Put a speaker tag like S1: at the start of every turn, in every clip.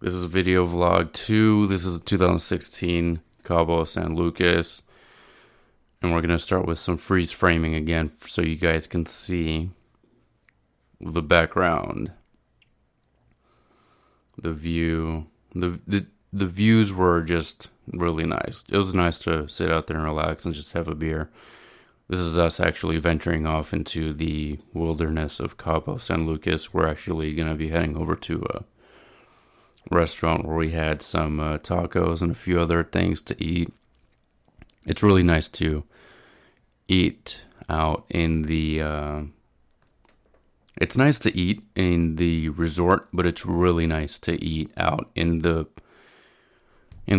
S1: This is video vlog 2. This is 2016 Cabo San Lucas. And we're going to start with some freeze framing again so you guys can see the background. The view. The views were just really nice. It was nice to sit out there and relax and just have a beer. This is us actually venturing off into the wilderness of Cabo San Lucas. We're actually going to be heading over to a restaurant where we had some tacos and a few other things to eat. It's really nice to eat out in the it's nice to eat in the resort, but it's really nice to eat out in the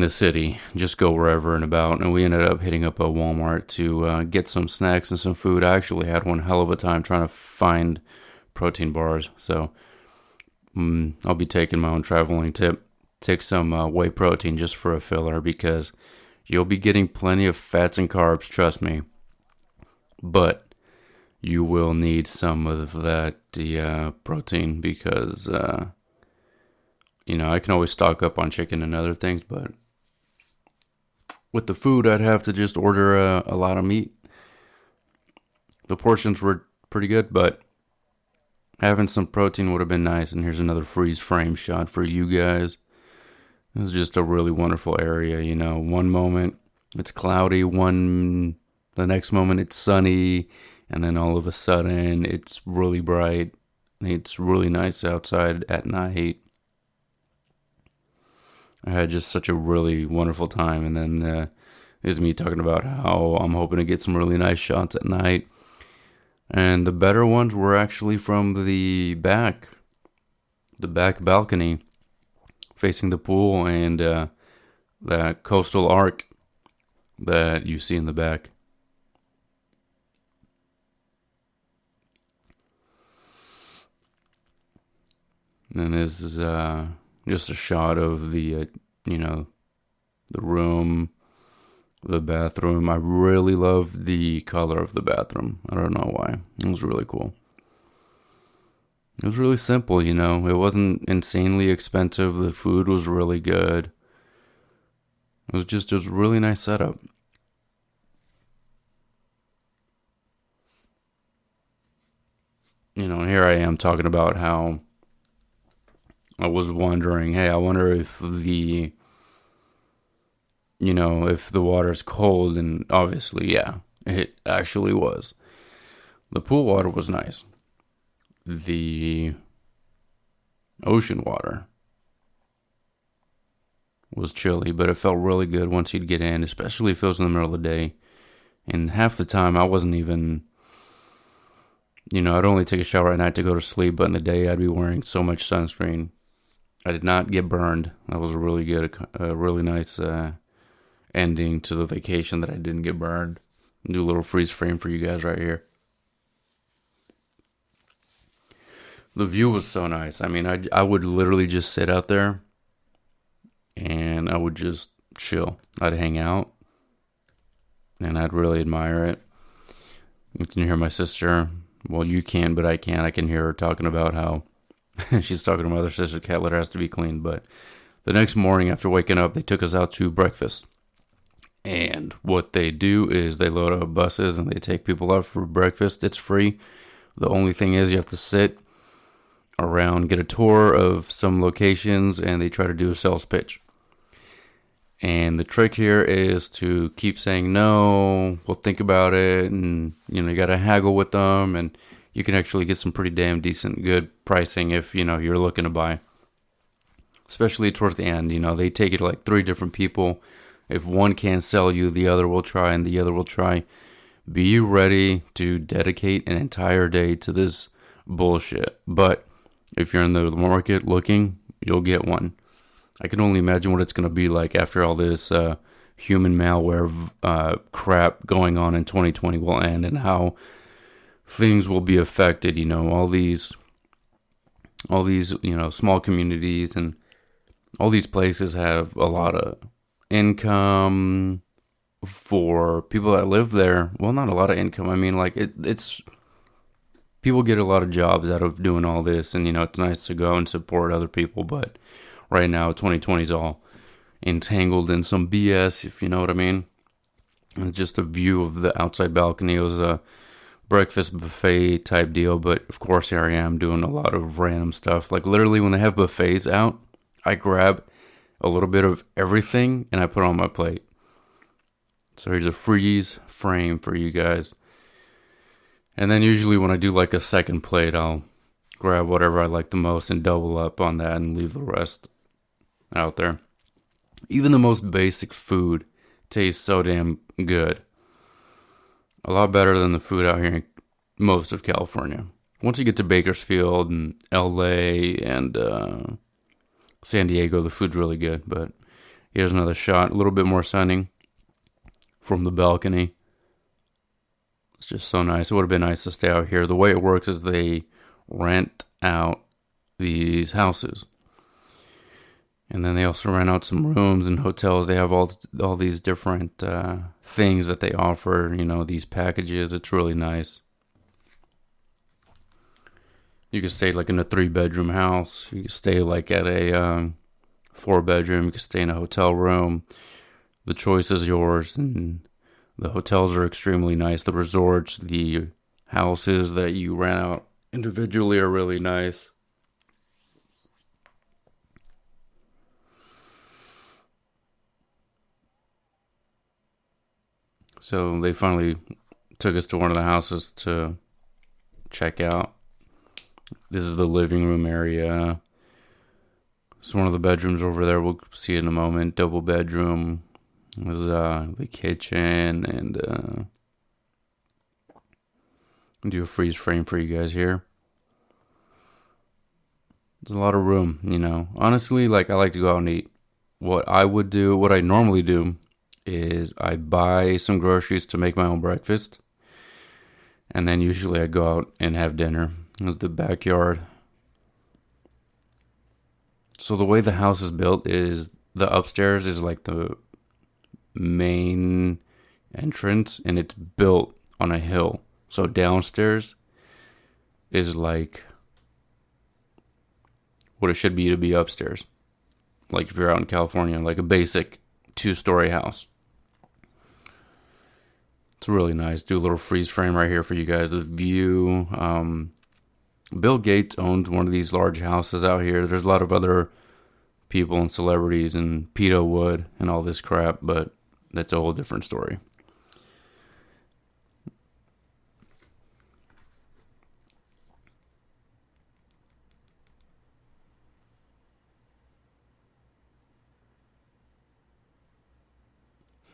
S1: city. Just go wherever and about. And we ended up hitting up a Walmart to get some snacks and some food. I actually had one hell of a time trying to find protein bars, so I'll be taking my own traveling tip. Take some whey protein just for a filler, because you'll be getting plenty of fats and carbs, trust me. But you will need some of that protein, because I can always stock up on chicken and other things, but with the food I'd have to just order a lot of meat. The portions were pretty good, but having some protein would have been nice. And here's another freeze frame shot for you guys. It's just a really wonderful area. One moment it's cloudy, the next moment it's sunny, and then all of a sudden it's really bright. It's really nice outside at night. I had just such a really wonderful time. And then there's me talking about how I'm hoping to get some really nice shots at night. And the better ones were actually from the back balcony facing the pool and that coastal arc that you see in the back. And this is just a shot of the room, the bathroom. I really love the color of the bathroom. I don't know why. It was really cool. It was really simple, It wasn't insanely expensive. The food was really good. It was a really nice setup. And here I am talking about how I was wondering, hey, I wonder if the water's cold, and obviously, yeah, it actually was. The pool water was nice. The ocean water was chilly, but it felt really good once you'd get in, especially if it was in the middle of the day. And half the time, I wasn't even, I'd only take a shower at night to go to sleep, but in the day, I'd be wearing so much sunscreen. I did not get burned. That was really good, a really nice ending to the vacation that I didn't get burned. Do a little freeze frame for you guys right here. The view was so nice. I mean, I would literally just sit out there and I would just chill. I'd hang out and I'd really admire it. You can hear my sister. Well, you can, but I can't. I can hear her talking about how she's talking to my other sister's cat litter has to be cleaned. But the next morning after waking up, they took us out to breakfast. And what they do is they load up buses and they take people out for breakfast. It's free. The only thing is you have to sit around, get a tour of some locations, and they try to do a sales pitch. And the trick here is to keep saying no, we'll think about it, and you got to haggle with them, and you can actually get some pretty damn decent good pricing if you're looking to buy. Especially towards the end, they take it to like 3 different people. If one can't sell you, the other will try, and the other will try. Be ready to dedicate an entire day to this bullshit. But if you're in the market looking, you'll get one. I can only imagine what it's going to be like after all this human malware crap going on in 2020 will end, and how things will be affected. All these small communities and all these places have a lot of income for people that live there. Well, not a lot of income. I mean, like it's people get a lot of jobs out of doing all this, and it's nice to go and support other people, but right now. 2020 is all entangled in some BS, if you know what I mean. And just a view of the outside balcony. It was a breakfast buffet type deal, but of course here I am doing a lot of random stuff. Like literally when they have buffets out, I grab a little bit of everything and I put it on my plate. So here's a freeze frame for you guys. And then usually when I do like a second plate, I'll grab whatever I like the most and double up on that and leave the rest out there. Even the most basic food tastes so damn good. A lot better than the food out here in most of California. Once you get to Bakersfield and LA and San Diego, the food's really good. But here's another shot, a little bit more sunning from the balcony. It's just so nice. It would have been nice to stay out here. The way it works is they rent out these houses. And then they also rent out some rooms and hotels. They have all these different things that they offer, these packages. It's really nice. You can stay like in a 3-bedroom house. You can stay like at a 4-bedroom. You can stay in a hotel room. The choice is yours. And the hotels are extremely nice. The resorts, the houses that you rent out individually are really nice. So they finally took us to one of the houses to check out. This is the living room area. It's one of the bedrooms over there. We'll see it in a moment. Double bedroom. There's the kitchen and do a freeze frame for you guys here. There's a lot of room, Honestly, like I like to go out and eat. What I normally do is I buy some groceries to make my own breakfast. And then usually I go out and have dinner. It's the backyard. So the way the house is built is the upstairs is like the main entrance and it's built on a hill. So downstairs is like what it should be to be upstairs. Like if you're out in California, like a basic 2-story house. It's really nice. Do a little freeze frame right here for you guys. The view. Bill Gates owns one of these large houses out here. There's a lot of other people and celebrities and Pete Wood and all this crap, but that's a whole different story.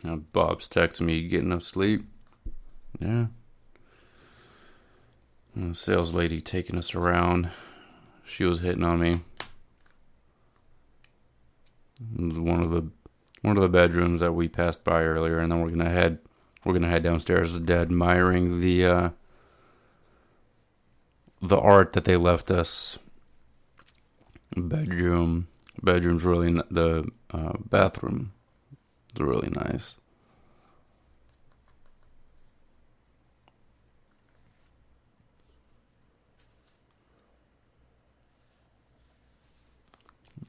S1: Now Bob's texting me, getting up sleep. Yeah. And the sales lady taking us around. She was hitting on me. It was one of the bedrooms that we passed by earlier, and then we're gonna head downstairs. Admiring the art that they left us. Bedroom's really the bathroom. It's really nice.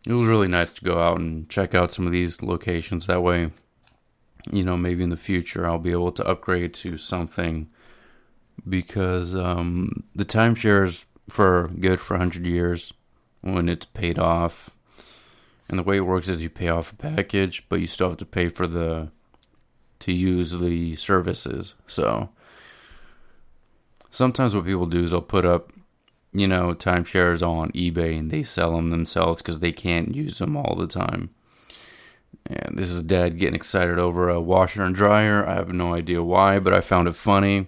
S1: It was really nice to go out and check out some of these locations. That way, maybe in the future I'll be able to upgrade to something because the timeshare is good for 100 years when it's paid off. And the way it works is you pay off a package, but you still have to pay for to use the services. So sometimes what people do is they'll put up, timeshares on eBay and they sell them themselves because they can't use them all the time. And this is Dad getting excited over a washer and dryer. I have no idea why, but I found it funny.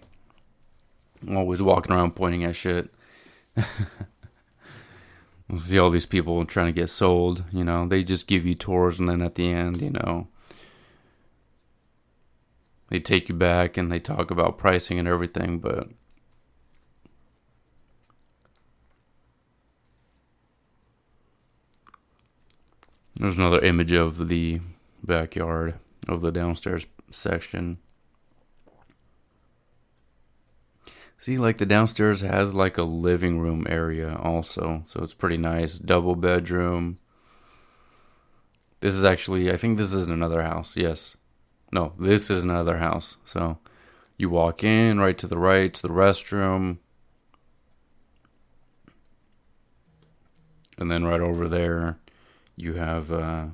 S1: I'm always walking around pointing at shit. See all these people trying to get sold, they just give you tours and then at the end, they take you back and they talk about pricing and everything, but there's another image of the backyard of the downstairs section. See, like the downstairs has like a living room area also. So it's pretty nice. Double bedroom. This is actually, I think this is another house. Yes. No, this is another house. So you walk in right to the right to the restroom. And then right over there, you have the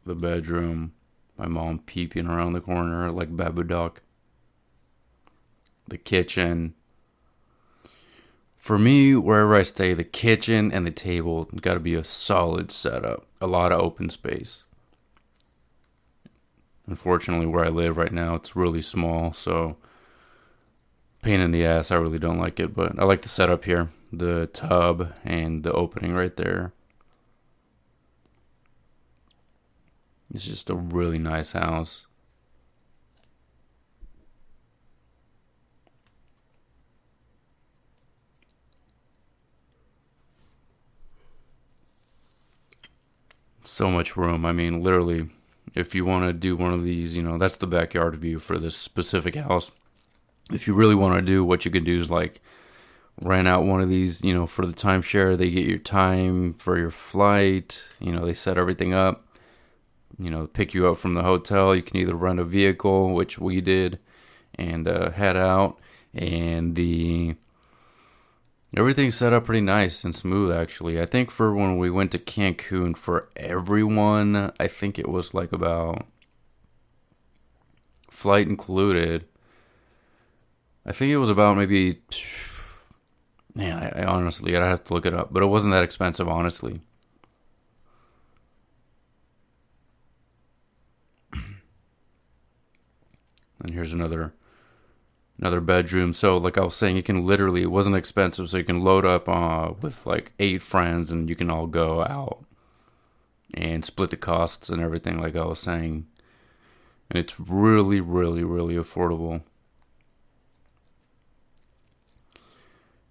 S1: bedroom. My mom peeping around the corner like Babu Duck. The kitchen. For me, wherever I stay, the kitchen and the table got to be a solid setup. A lot of open space. Unfortunately, where I live right now, it's really small, so pain in the ass. I really don't like it, but I like the setup here. The tub and the opening right there. It's just a really nice house. So much room. I mean, literally, if you want to do one of these, that's the backyard view for this specific house. If you really want to do, what you could do is like rent out one of these, for the timeshare. They get your time for your flight. They set everything up. Pick you up from the hotel. You can either rent a vehicle, which we did, and head out. And everything's set up pretty nice and smooth, actually. I think for when we went to Cancun, for everyone, I think it was like about flight included. I think it was about maybe, man, I honestly, I'd have to look it up, but it wasn't that expensive, honestly. And here's another bedroom. So like I was saying, you can literally, it wasn't expensive, so you can load up with like 8 friends and you can all go out and split the costs and everything, like I was saying. And it's really, really, really affordable.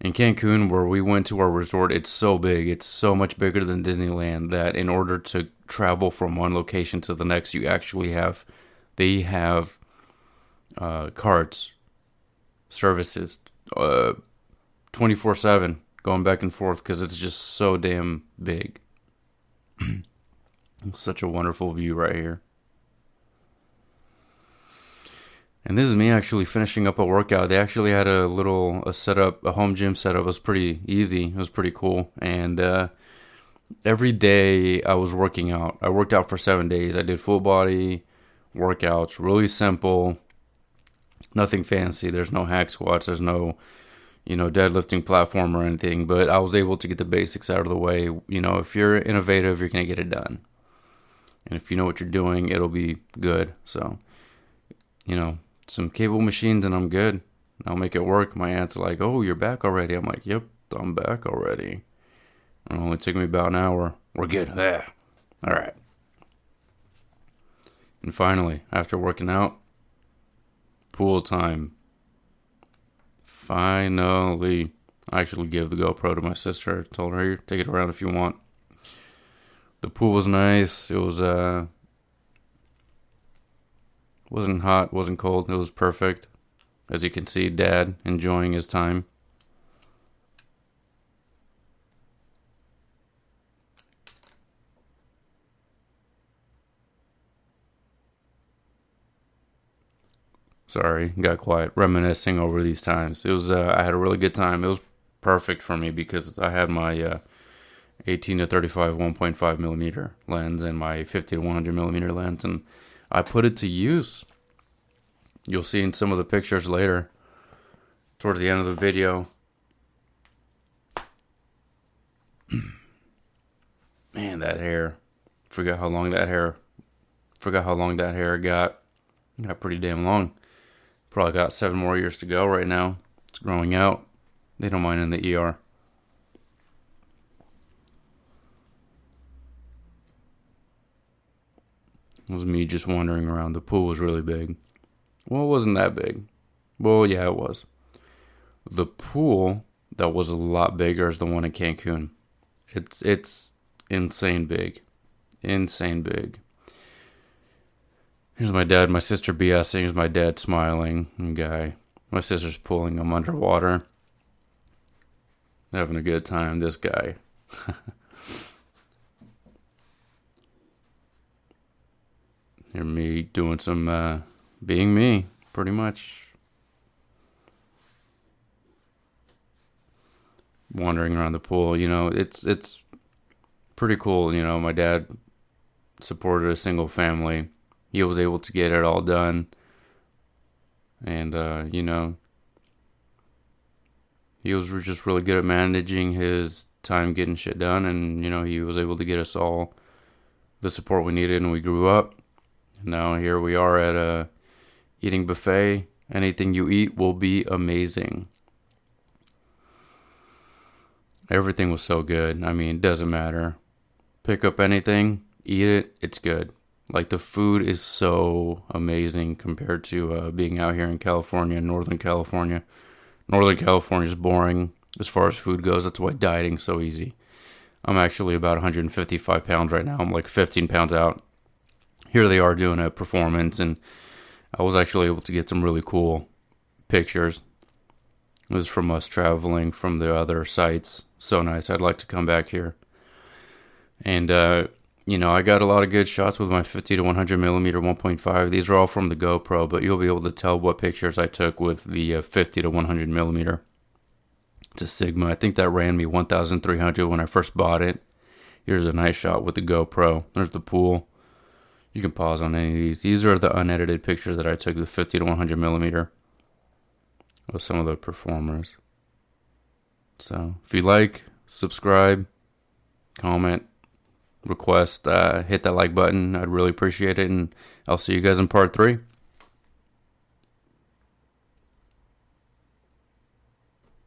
S1: In Cancun, where we went to our resort, it's so big. It's so much bigger than Disneyland that in order to travel from one location to the next, they have carts, services, 24/7, going back and forth because it's just so damn big. It's such a wonderful view right here. And this is me actually finishing up a workout. They actually had a home gym setup. It was pretty easy. It was pretty cool. And every day I was working out. I worked out for 7 days. I did full body workouts, really simple, nothing fancy. There's no hack squats. There's no, deadlifting platform or anything. But I was able to get the basics out of the way. If you're innovative, you're going to get it done. And if you know what you're doing, it'll be good. So, some cable machines and I'm good. I'll make it work. My aunt's like, "Oh, you're back already?" I'm like, "Yep, I'm back already. It only took me about an hour. We're good." Yeah. All right. And finally, after working out, pool time. Finally, I actually gave the GoPro to my sister. Told her, "Here, take it around if you want." The pool was nice. It was wasn't hot, wasn't cold. It was perfect. As you can see, Dad enjoying his time. Sorry, got quiet. Reminiscing over these times. It was. I had a really good time. It was perfect for me because I had my 18 to 35 1.5 millimeter lens and my 50 to 100 millimeter lens, and I put it to use. You'll see in some of the pictures later, towards the end of the video. Man, that hair. Forgot how long that hair got. Got pretty damn long. Probably got 7 more years to go right now. It's growing out. They don't mind in the ER. It was me just wandering around. The pool was really big. Well, it wasn't that big. Well, yeah, it was. The pool that was a lot bigger is the one in Cancun. It's insane big. Insane big. Here's my dad, my sister BSing. Here's my dad smiling. Guy. My sister's pulling him underwater. Having a good time. This guy. Hear me doing some being me, pretty much. Wandering around the pool, it's pretty cool. My dad supported a single family. He was able to get it all done. And, he was just really good at managing his time getting shit done. And, he was able to get us all the support we needed, and we grew up. And now here we are at a eating buffet. Anything you eat will be amazing. Everything was so good. I mean, it doesn't matter. Pick up anything, eat it, it's good. Like, the food is so amazing compared to being out here in California, Northern California. Northern California is boring as far as food goes. That's why dieting's so easy. I'm actually about 155 pounds right now. I'm like 15 pounds out. Here they are doing a performance, and I was actually able to get some really cool pictures. It was from us traveling from the other sites. So nice. I'd like to come back here. And, I got a lot of good shots with my 50 to 100 millimeter 1.5. These are all from the GoPro, but you'll be able to tell what pictures I took with the 50 to 100 millimeter. It's a Sigma. I think that ran me 1,300 when I first bought it. Here's a nice shot with the GoPro. There's the pool. You can pause on any of these. These are the unedited pictures that I took with 50 to 100 millimeter of some of the performers. So if you like, subscribe, comment, request, hit that like button. I'd really appreciate it, and I'll see you guys in part 3.